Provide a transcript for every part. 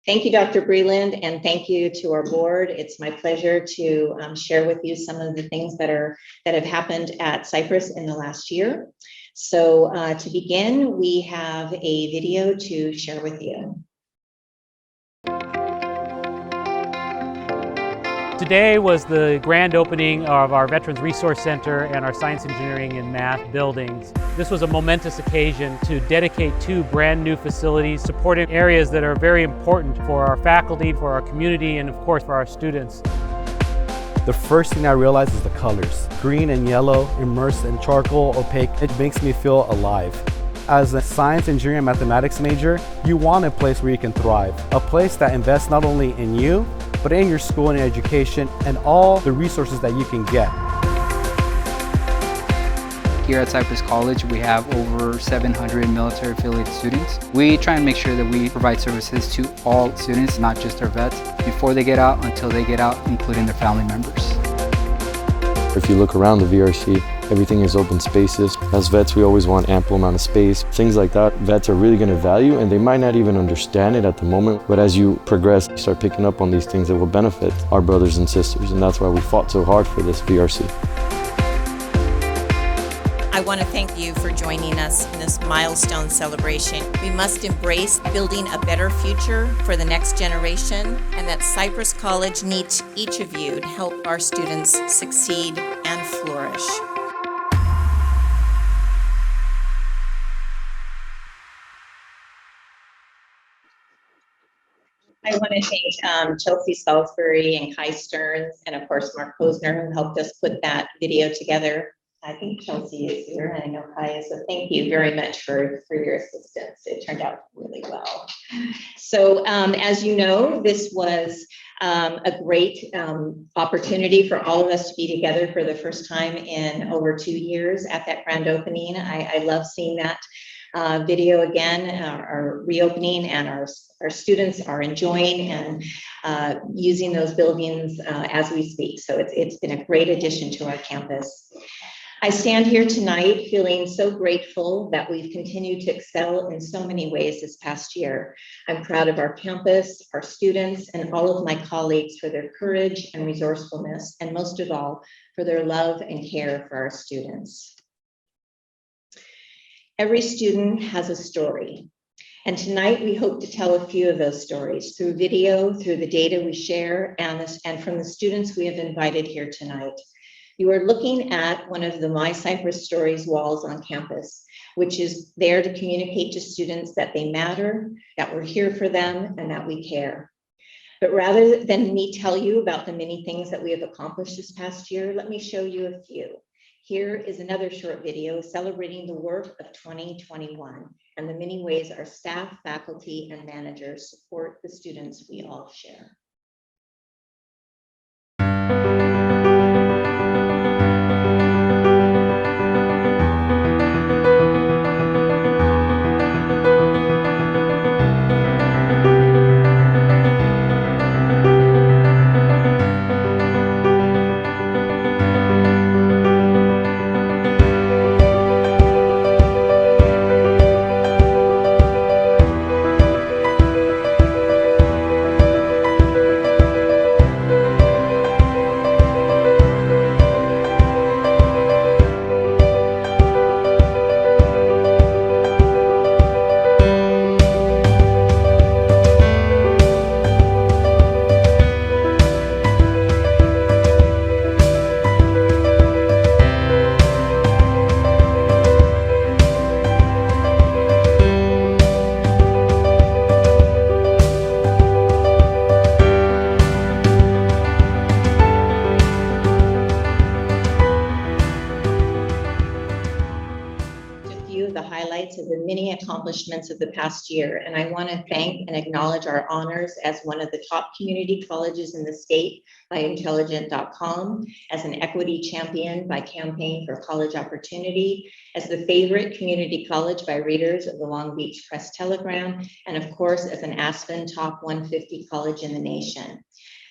Thank you, Dr. Breland, and thank you to our board. It's my pleasure to share with you some of the things that have happened at Cypress in the last year. So to begin, we have a video to share with you. Today was the grand opening of our Veterans Resource Center and our Science, Engineering, and Math buildings. This was a momentous occasion to dedicate 2 brand new facilities supporting areas that are very important for our faculty, for our community, and of course for our students. The first thing I realized is the colors. Green and yellow, immersed in charcoal, opaque. It makes me feel alive. As a science, engineering, and mathematics major, you want a place where you can thrive. A place that invests not only in you, but in your school and education and all the resources that you can get. Here at Cypress College, we have over 700 military-affiliated students. We try and make sure that we provide services to all students, not just our vets, before they get out, until they get out, including their family members. If you look around the VRC, everything is open spaces. As vets, we always want ample amount of space. Things like that, vets are really going to value, and they might not even understand it at the moment. But as you progress, you start picking up on these things that will benefit our brothers and sisters, and that's why we fought so hard for this VRC. I want to thank you for joining us in this milestone celebration. We must embrace building a better future for the next generation, and that Cypress College needs each of you to help our students succeed and flourish. I want to thank Chelsea Salisbury and Kai Stearns, and of course Mark Posner, who helped us put that video together. I think Chelsea is here, and I know Kai is, so thank you very much for your assistance. It turned out really well. So as you know, this was a great opportunity for all of us to be together for the first time in over 2 years at that grand opening. I love seeing that video again, our reopening, and our students are enjoying and using those buildings as we speak. So it's been a great addition to our campus. I stand here tonight feeling so grateful that we've continued to excel in so many ways this past year. I'm proud of our campus, our students, and all of my colleagues for their courage and resourcefulness, and most of all, for their love and care for our students. Every student has a story, and tonight we hope to tell a few of those stories through video, through the data we share, and from the students we have invited here tonight. You are looking at one of the My Cypress Stories walls on campus, which is there to communicate to students that they matter, that we're here for them, and that we care. But rather than me tell you about the many things that we have accomplished this past year, let me show you a few. Here is another short video celebrating the work of 2021 and the many ways our staff, faculty, and managers support the students we all share. Of the many accomplishments of the past year, and I want to thank and acknowledge our honors as one of the top community colleges in the state by Intelligent.com, as an equity champion by Campaign for College Opportunity, as the favorite community college by readers of the Long Beach Press Telegram, and of course as an Aspen Top 150 college in the nation.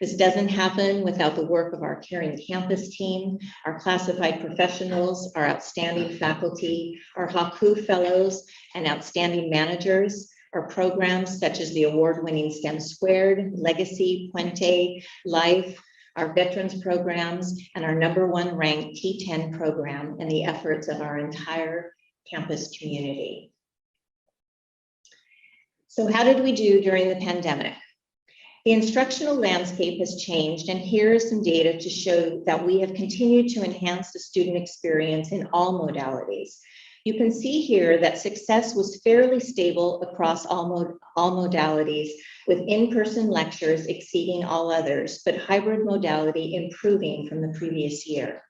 This doesn't happen without the work of our caring campus team, our classified professionals, our outstanding faculty, our Haku fellows, and outstanding managers, Our programs such as the award-winning STEM Squared, Legacy, Puente, Life, our veterans programs, and our #1 ranked T10 program, and the efforts of our entire campus community. So how did we do during the pandemic? The instructional landscape has changed, and here is some data to show that we have continued to enhance the student experience in all modalities. You can see here that success was fairly stable across all modalities, with in-person lectures exceeding all others, but hybrid modality improving from the previous year.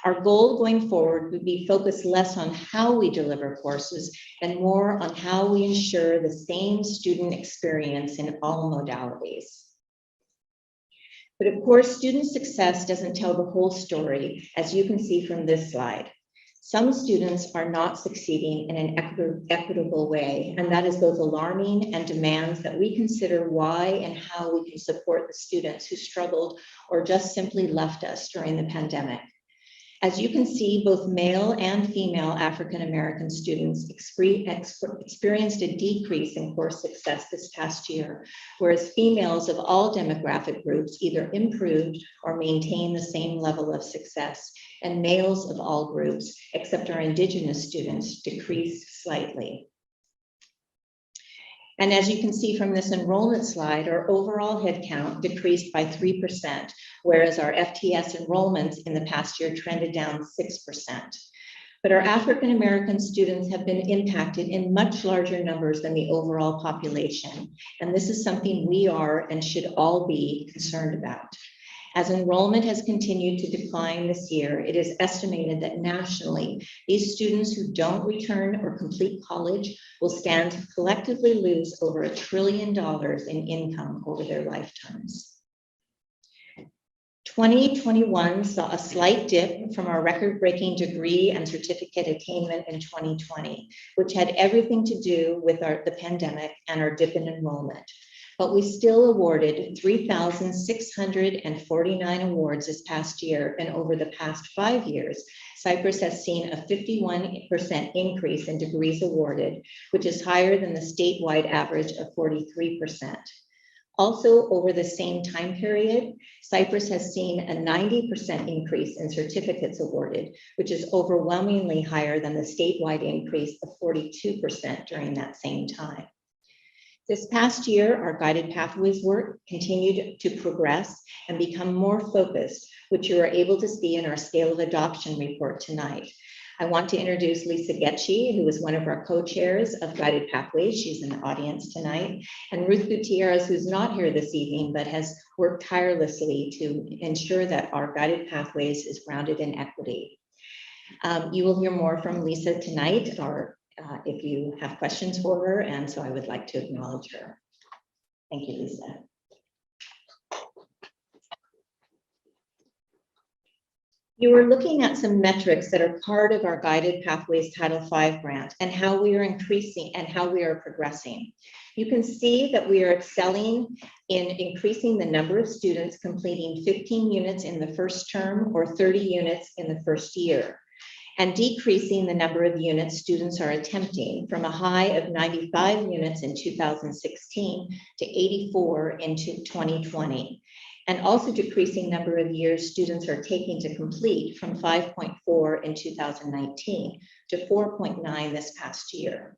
Our goal going forward would be focused less on how we deliver courses and more on how we ensure the same student experience in all modalities. But of course, student success doesn't tell the whole story, as you can see from this slide. Some students are not succeeding in an equitable way, and that is both alarming and demands that we consider why and how we can support the students who struggled or just simply left us during the pandemic. As you can see, both male and female African-American students experienced a decrease in course success this past year, whereas females of all demographic groups either improved or maintained the same level of success, and males of all groups, except our Indigenous students, decreased slightly. And as you can see from this enrollment slide, our overall headcount decreased by 3%, whereas our FTS enrollments in the past year trended down 6%. But our African-American students have been impacted in much larger numbers than the overall population. And this is something we are and should all be concerned about. As enrollment has continued to decline this year, it is estimated that nationally, these students who don't return or complete college will stand to collectively lose over $1 trillion in income over their lifetimes. 2021 saw a slight dip from our record-breaking degree and certificate attainment in 2020, which had everything to do with the pandemic and our dip in enrollment. But we still awarded 3,649 awards this past year, and over the past 5 years, Cypress has seen a 51% increase in degrees awarded, which is higher than the statewide average of 43%. Also, over the same time period, Cypress has seen a 90% increase in certificates awarded, which is overwhelmingly higher than the statewide increase of 42% during that same time. This past year, our guided pathways work continued to progress and become more focused, which you are able to see in our scale of adoption report tonight. I want to introduce Lisa Getchie, who is one of our co-chairs of Guided Pathways. She's in the audience tonight. And Ruth Gutierrez, who's not here this evening, but has worked tirelessly to ensure that our Guided Pathways is grounded in equity. You will hear more from Lisa tonight, or if you have questions for her, and so I would like to acknowledge her. Thank you, Lisa. You are looking at some metrics that are part of our Guided Pathways Title V grant and how we are increasing and how we are progressing. You can see that we are excelling in increasing the number of students completing 15 units in the first term or 30 units in the first year, and decreasing the number of units students are attempting from a high of 95 units in 2016 to 84 in 2020. And also decreasing number of years students are taking to complete from 5.4 in 2019 to 4.9 this past year.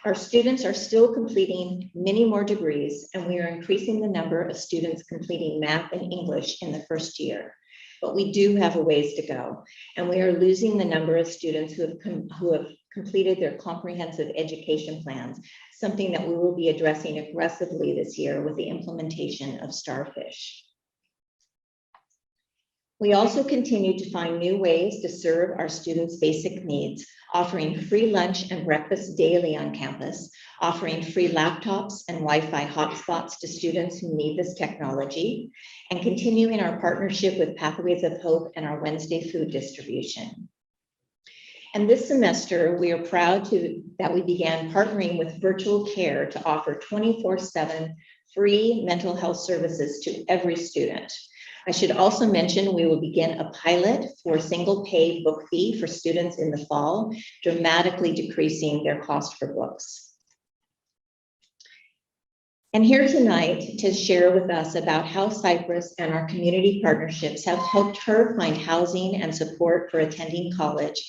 Our students are still completing many more degrees, and we are increasing the number of students completing math and English in the first year. But we do have a ways to go, and we are losing the number of students who have completed their comprehensive education plans, something that we will be addressing aggressively this year with the implementation of Starfish. We also continue to find new ways to serve our students' basic needs, offering free lunch and breakfast daily on campus, offering free laptops and Wi-Fi hotspots to students who need this technology, and continuing our partnership with Pathways of Hope and our Wednesday food distribution. And this semester, we are proud that we began partnering with Virtual Care to offer 24/7 free mental health services to every student. I should also mention we will begin a pilot for single pay book fee for students in the fall, dramatically decreasing their cost for books. And here tonight to share with us about how Cypress and our community partnerships have helped her find housing and support for attending college.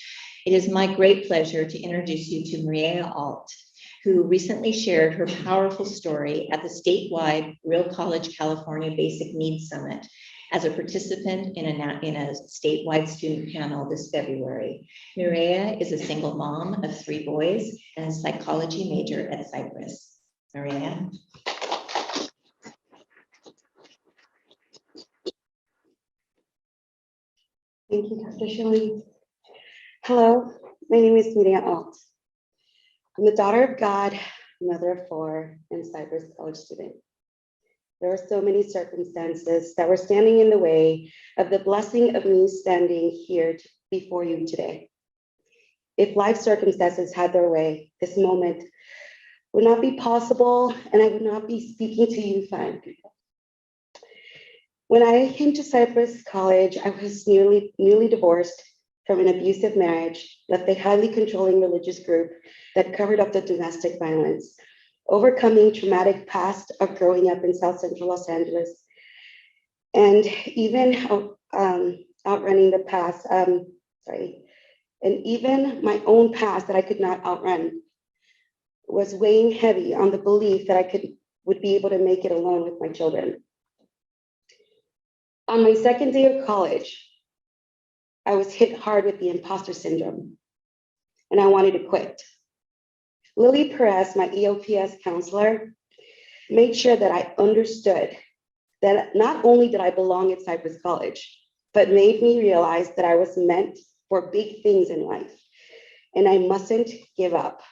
It is my great pleasure to introduce you to Maria Alt, who recently shared her powerful story at the statewide Real College California Basic Needs Summit as a participant in a statewide student panel this February. Maria is a single mom of 3 boys and a psychology major at Cypress. Maria. Thank you, Dr. Shelley. Hello, my name is Maria Alt. I'm the daughter of God, mother of 4, and Cypress college student. There were so many circumstances that were standing in the way of the blessing of me standing here before you today. If life circumstances had their way, this moment would not be possible, and I would not be speaking to you fine people. When I came to Cypress College, I was newly divorced from an abusive marriage, left a highly controlling religious group that covered up the domestic violence, overcoming traumatic past of growing up in South Central Los Angeles, and even outrunning the past, and even my own past that I could not outrun was weighing heavy on the belief that I would be able to make it alone with my children. On my second day of college, I was hit hard with the imposter syndrome, and I wanted to quit. Lily Perez, my EOPS counselor, made sure that I understood that not only did I belong at Cypress College, but made me realize that I was meant for big things in life, and I mustn't give up.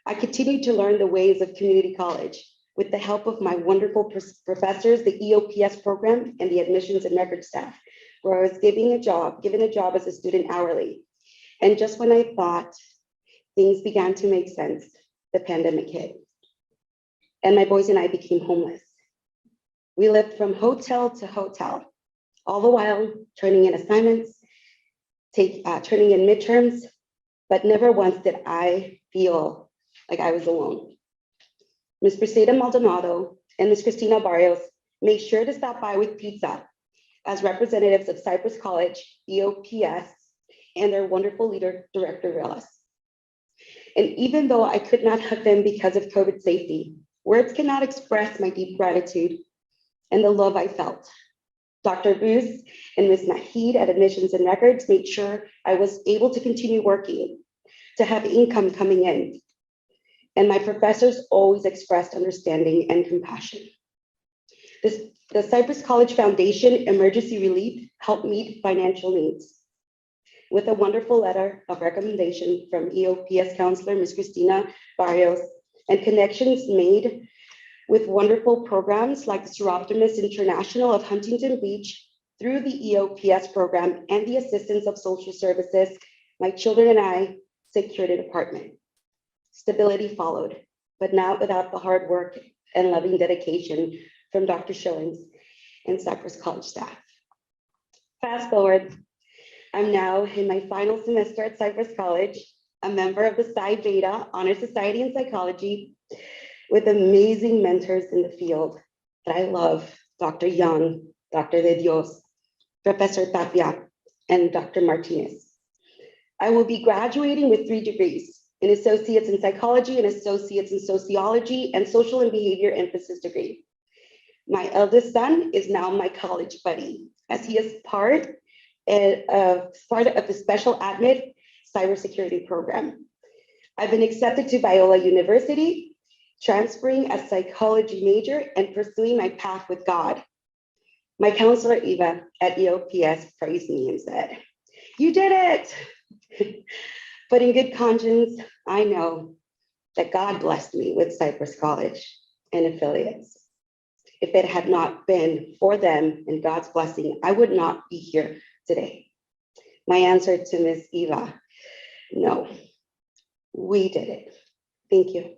I continued to learn the ways of community college with the help of my wonderful professors, the EOPS program, and the admissions and records staff, where I was given a job as a student hourly. And just when I thought things began to make sense, the pandemic hit. And my boys and I became homeless. We lived from hotel to hotel, all the while turning in assignments, turning in midterms, but never once did I feel like I was alone. Ms. Briseda Maldonado and Ms. Cristina Barrios made sure to stop by with pizza as representatives of Cypress College, EOPS, and their wonderful leader, Director Relas. And even though I could not hug them because of COVID safety, words cannot express my deep gratitude and the love I felt. Dr. Bruce and Ms. Nahid at Admissions and Records made sure I was able to continue working, to have income coming in. And my professors always expressed understanding and compassion. The Cypress College Foundation Emergency Relief helped meet financial needs with a wonderful letter of recommendation from EOPS counselor, Ms. Cristina Barrios, and connections made with wonderful programs like the Seroptimus International of Huntington Beach through the EOPS program and the assistance of social services. My children and I secured an apartment. Stability followed, but not without the hard work and loving dedication from Dr. Shillings and Cypress College staff. Fast forward, I'm now in my final semester at Cypress College, a member of the Psi Beta Honor Society in Psychology, with amazing mentors in the field that I love, Dr. Young, Dr. De Dios, Professor Tapia, and Dr. Martinez. I will be graduating with 3 degrees, an associate's in psychology, an associate's in sociology, and social and behavior emphasis degree. My eldest son is now my college buddy, as he is part of the special admit cybersecurity program. I've been accepted to Biola University, transferring as psychology major and pursuing my path with God. My counselor, Eva, at EOPS praised me and said, "You did it." But in good conscience, I know that God blessed me with Cypress College and affiliates. If it had not been for them and God's blessing, I would not be here today. My answer to Ms. Eva, no, we did it. Thank you.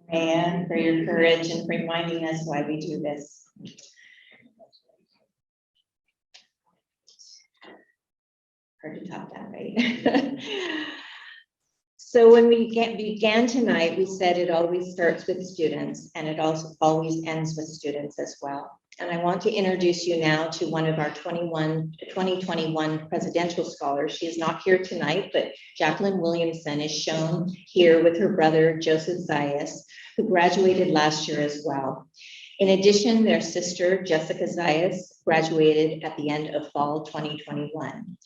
and for your courage and for reminding us why we do this. Hard to top that, right? So when we began tonight, we said it always starts with students, and it also always ends with students as well. And I want to introduce you now to one of our 2021 presidential scholars. She is not here tonight, but Jacqueline Williamson is shown here with her brother, Joseph Zayas, who graduated last year as well. In addition, their sister, Jessica Zayas, graduated at the end of fall 2021.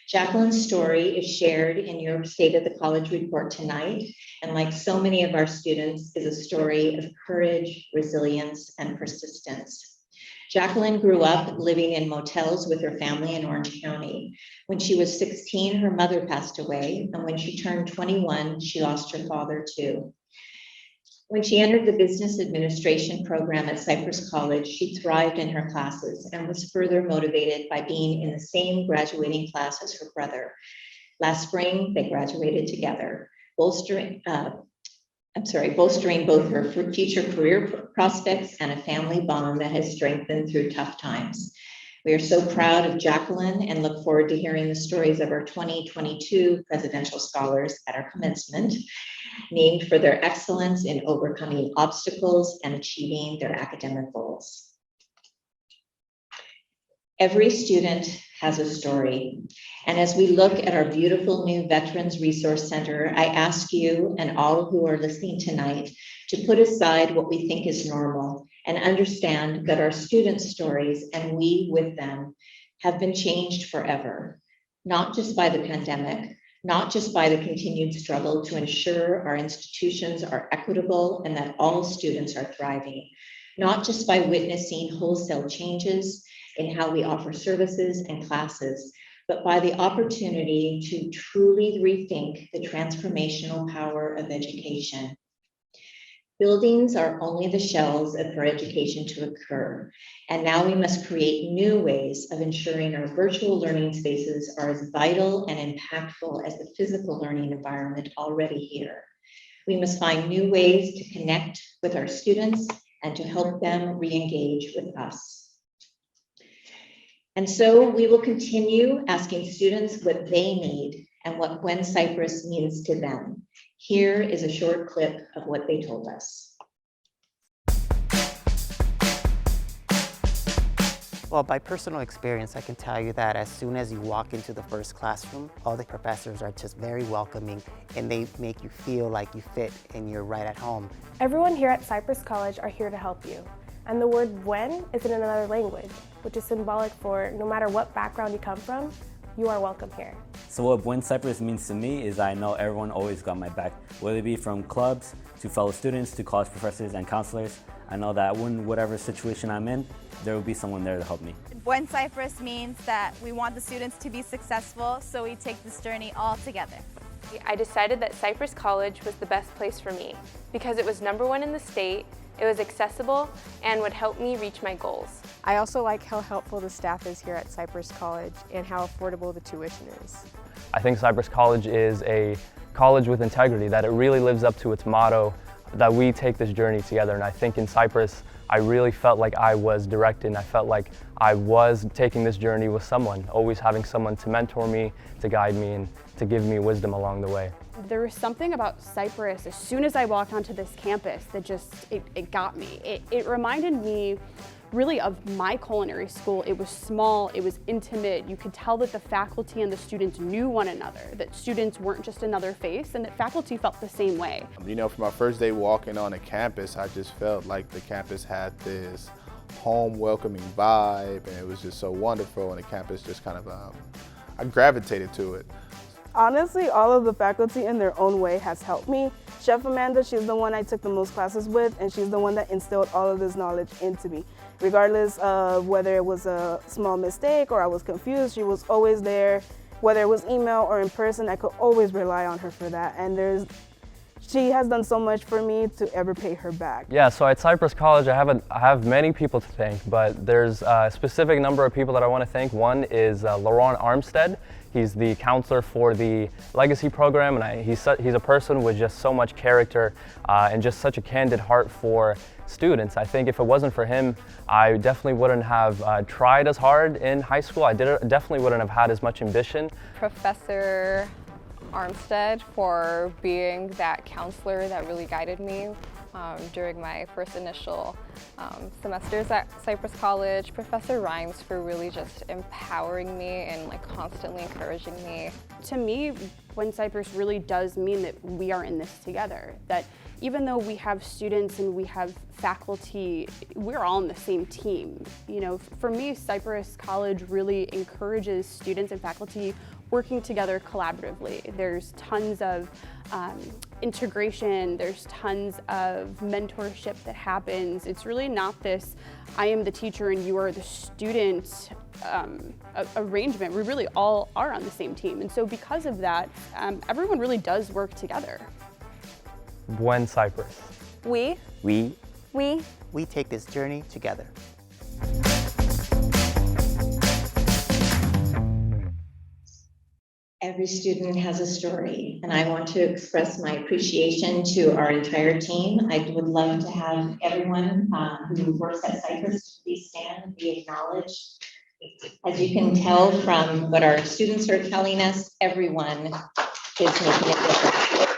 Jacqueline's story is shared in your State of the College report tonight, and like so many of our students, is a story of courage, resilience, and persistence. Jacqueline grew up living in motels with her family in Orange County. When she was 16, her mother passed away, and when she turned 21, she lost her father too. When she entered the business administration program at Cypress College, she thrived in her classes and was further motivated by being in the same graduating class as her brother. Last spring, they graduated together, bolstering both her future career prospects and a family bond that has strengthened through tough times. We are so proud of Jacqueline and look forward to hearing the stories of our 2022 presidential scholars at our commencement, named for their excellence in overcoming obstacles and achieving their academic goals. Every student has a story. And as we look at our beautiful new Veterans Resource Center, I ask you and all who are listening tonight to put aside what we think is normal and understand that our students' stories, and we with them, have been changed forever, not just by the pandemic, not just by the continued struggle to ensure our institutions are equitable and that all students are thriving, not just by witnessing wholesale changes in how we offer services and classes, but by the opportunity to truly rethink the transformational power of education. Buildings are only the shells for education to occur, and now we must create new ways of ensuring our virtual learning spaces are as vital and impactful as the physical learning environment already here. We must find new ways to connect with our students and to help them re-engage with us. And so we will continue asking students what they need and what Gwen Cypress means to them. Here is a short clip of what they told us. Well, by personal experience, I can tell you that as soon as you walk into the first classroom, all the professors are just very welcoming and they make you feel like you fit and you're right at home. Everyone here at Cypress College are here to help you. And the word "buen" is in another language, which is symbolic for no matter what background you come from, you are welcome here. So what Buen Cypress means to me is I know everyone always got my back, whether it be from clubs to fellow students to college professors and counselors. I know that when whatever situation I'm in, there will be someone there to help me. Buen Cypress means that we want the students to be successful, so we take this journey all together. I decided that Cypress College was the best place for me because it was #1 in the state, it was accessible, and would help me reach my goals. I also like how helpful the staff is here at Cypress College and how affordable the tuition is. I think Cypress College is a college with integrity, that it really lives up to its motto, that we take this journey together. And I think in Cypress, I really felt like I was directed and I felt like I was taking this journey with someone, always having someone to mentor me, to guide me, and to give me wisdom along the way. There was something about Cypress as soon as I walked onto this campus that just, it got me. It reminded me really of my culinary school. It was small, it was intimate. You could tell that the faculty and the students knew one another, that students weren't just another face, and that faculty felt the same way. You know, from my first day walking on a campus, I just felt like the campus had this home welcoming vibe, and it was just so wonderful, and the campus just kind of, I gravitated to it. Honestly, all of the faculty in their own way has helped me. Chef Amanda, she's the one I took the most classes with, and she's the one that instilled all of this knowledge into me. Regardless of whether it was a small mistake or I was confused, she was always there. Whether it was email or in person, I could always rely on her for that. And She has done so much for me to ever pay her back. Yeah, so at Cypress College, I have many people to thank, but there's a specific number of people that I want to thank. One is Laurent Armstead. He's the counselor for the Legacy program, and he's a person with just so much character and just such a candid heart for students. I think if it wasn't for him, I definitely wouldn't have tried as hard in high school. I definitely wouldn't have had as much ambition. Professor Armstead for being that counselor that really guided me during my first initial semesters at Cypress College. Professor Rhymes for really just empowering me and like constantly encouraging me. To me, when Cypress really does mean that we are in this together, that even though we have students and we have faculty, we're all on the same team. You know, for me, Cypress College really encourages students and faculty working together collaboratively. There's tons of integration, there's tons of mentorship that happens. It's really not this, I am the teacher and you are the student arrangement. We really all are on the same team. And so because of that, everyone really does work together. When Cypress. We We take this journey together. Every student has a story, and I want to express my appreciation to our entire team. I would love to have everyone who works at Cypress please stand and be acknowledged. As you can tell from what our students are telling us, everyone is making a difference.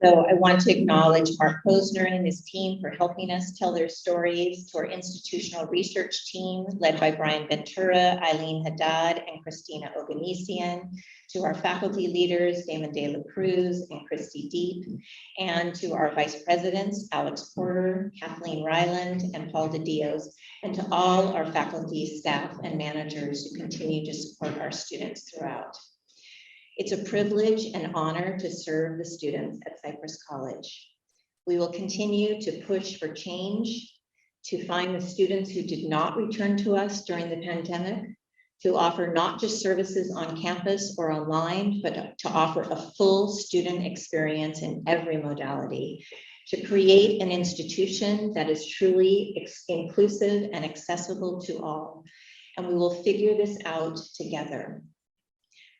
So I want to acknowledge Mark Posner and his team for helping us tell their stories, to our institutional research team led by Brian Ventura, Eileen Haddad, and Christina Oganesian, to our faculty leaders, Damon De La Cruz and Christy Deep, and to our vice presidents, Alex Porter, Kathleen Ryland, and Paul DeDios, and to all our faculty, staff, and managers who continue to support our students throughout. It's a privilege and honor to serve the students at Cypress College. We will continue to push for change, to find the students who did not return to us during the pandemic, to offer not just services on campus or online, but to offer a full student experience in every modality, to create an institution that is truly inclusive and accessible to all. And we will figure this out together.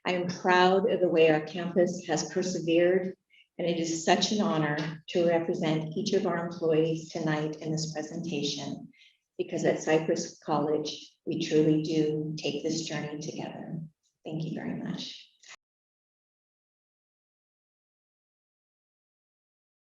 I am proud of the way our campus has persevered, and it is such an honor to represent each of our employees tonight in this presentation, because at Cypress College, we truly do take this journey together. Thank you very much.